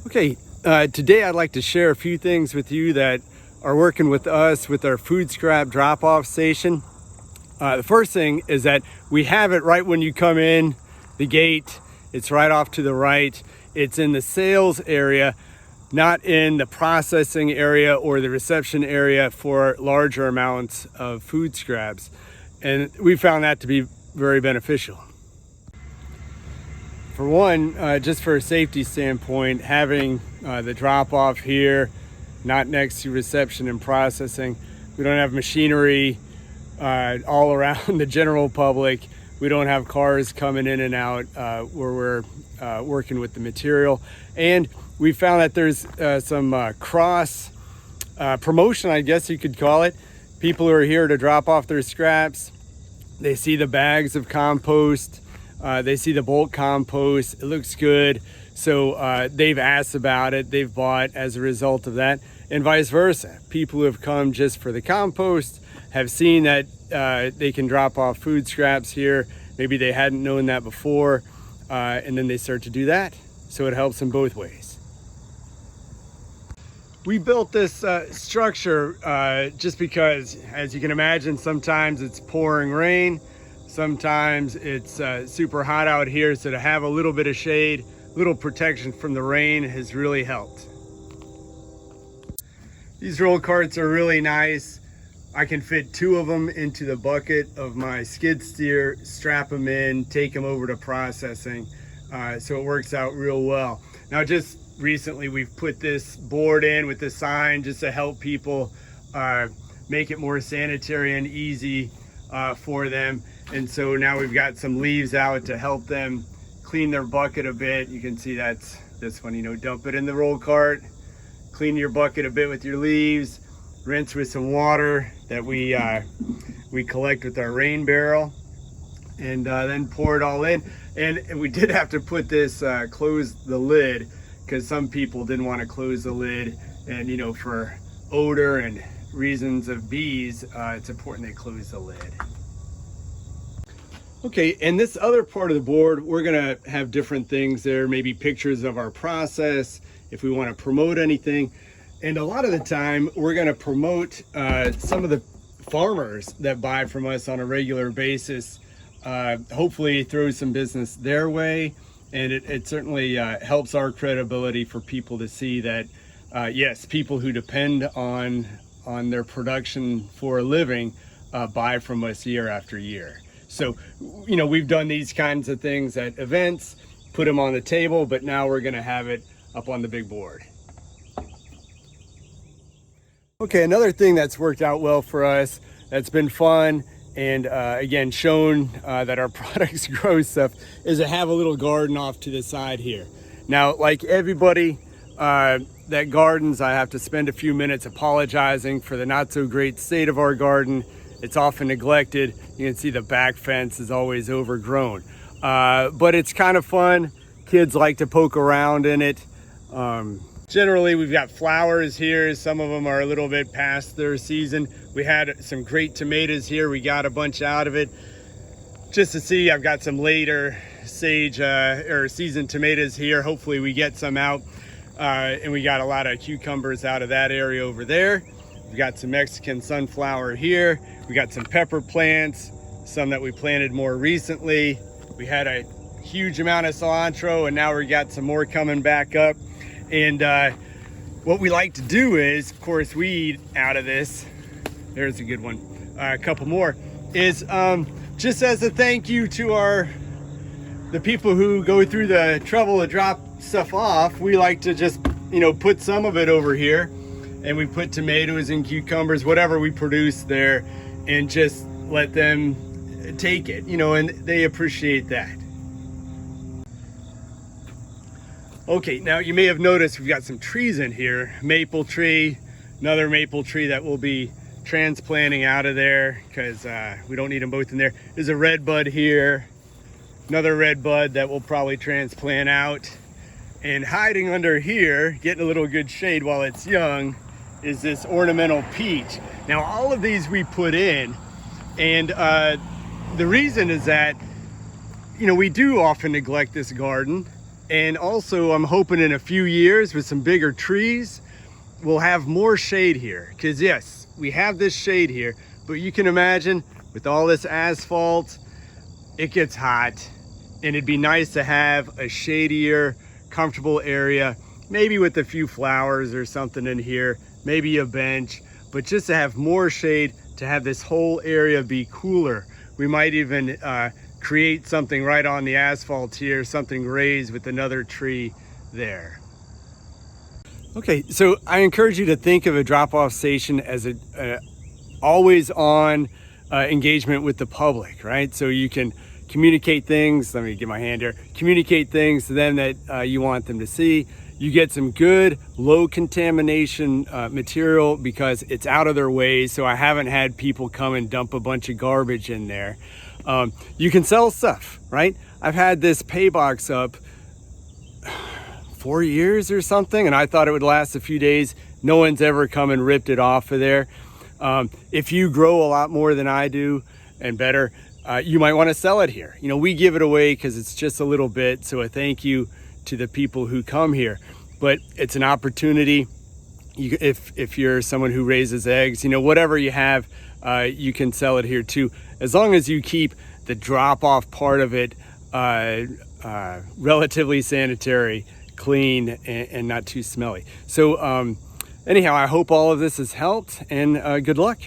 Okay, today I'd like to share a few things with you that are working with us with our food scrap drop-off station. The first thing is that we have it right when you come in the gate. It's right off to the right. It's in the sales area, not in the processing area or the reception area for larger amounts of food scraps. And we found that to be very beneficial. For one, just for a safety standpoint, having the drop-off here, not next to reception and processing. We don't have machinery all around the general public. We don't have cars coming in and out where we're working with the material. And we found that there's some cross promotion, I guess you could call it. People who are here to drop off their scraps, they see the bags of compost, they see the bulk compost, it looks good. So they've asked about it, they've bought as a result of that, and vice versa. People who have come just for the compost have seen that they can drop off food scraps here. Maybe they hadn't known that before, and then they start to do that. So it helps in both ways. We built this structure just because, as you can imagine, sometimes it's pouring rain. Sometimes it's super hot out here, so to have a little bit of shade, little protection from the rain has really helped. These roll carts are really nice. I can fit 2 of them into the bucket of my skid steer, strap them in, take them over to processing. So it works out real well. Now just recently we've put this board in with the sign just to help people make it more sanitary and easy for them. And so now we've got some leaves out to help them clean their bucket a bit. You can see that's this one, dump it in the roll cart, clean your bucket a bit with your leaves, rinse with some water that we collect with our rain barrel, and then pour it all in. And we did have to put this, close the lid, because some people didn't want to close the lid. And for odor and reasons of bees, it's important they close the lid. Okay, and this other part of the board, we're gonna have different things there, maybe pictures of our process, if we wanna promote anything. And a lot of the time, we're gonna promote some of the farmers that buy from us on a regular basis. Hopefully throw some business their way. And it certainly helps our credibility for people to see that, yes, people who depend on their production for a living buy from us year after year. So, we've done these kinds of things at events, put them on the table, but now we're gonna have it up on the big board. Okay, another thing that's worked out well for us, that's been fun, and again, shown that our products grow stuff, is to have a little garden off to the side here. Now, like everybody that gardens, I have to spend a few minutes apologizing for the not so great state of our garden. It's often neglected. You can see the back fence is always overgrown. But it's kind of fun. Kids like to poke around in it. Generally, we've got flowers here. Some of them are a little bit past their season. We had some great tomatoes here. We got a bunch out of it. Just to see, I've got some later sage or seasoned tomatoes here. Hopefully we get some out. And we got a lot of cucumbers out of that area over there. We got some Mexican sunflower here. We got some pepper plants, some that we planted more recently. We had a huge amount of cilantro, and now we got some more coming back up. And what we like to do is, of course, we eat out of this. There's a good one. A couple more. Is just as a thank you to the people who go through the trouble to drop stuff off, we like to just, put some of it over here. And we put tomatoes and cucumbers, whatever we produce there, and just let them take it, and they appreciate that. Okay, now you may have noticed we've got some trees in here. Maple tree, another maple tree that we'll be transplanting out of there because we don't need them both in there. There's a red bud here, another red bud that we'll probably transplant out. And hiding under here, getting a little good shade while it's young, is this ornamental peach. Now all of these we put in, and the reason is that we do often neglect this garden, And also I'm hoping in a few years with some bigger trees, we'll have more shade here. Because yes, we have this shade here, but you can imagine with all this asphalt, it gets hot, and it'd be nice to have a shadier, comfortable area, maybe with a few flowers or something in here, maybe a bench, but just to have more shade, to have this whole area be cooler. We might even create something right on the asphalt here, something raised with another tree there. Okay, so I encourage you to think of a drop-off station as a always on engagement with the public, right? So you can communicate things, let me get my hand here, communicate things to them that you want them to see. You get some good low contamination material because it's out of their way, so I haven't had people come and dump a bunch of garbage in there. You can sell stuff, right? I've had this pay box up 4 years or something, and I thought it would last a few days. No one's ever come and ripped it off of there. If you grow a lot more than I do and better, you might want to sell it here. You know, we give it away because it's just a little bit, so a thank you to the people who come here. But it's an opportunity. If you're someone who raises eggs, you know, whatever you have, you can sell it here too, as long as you keep the drop-off part of it relatively sanitary, clean, and not too smelly. So anyhow, I hope all of this has helped, and good luck.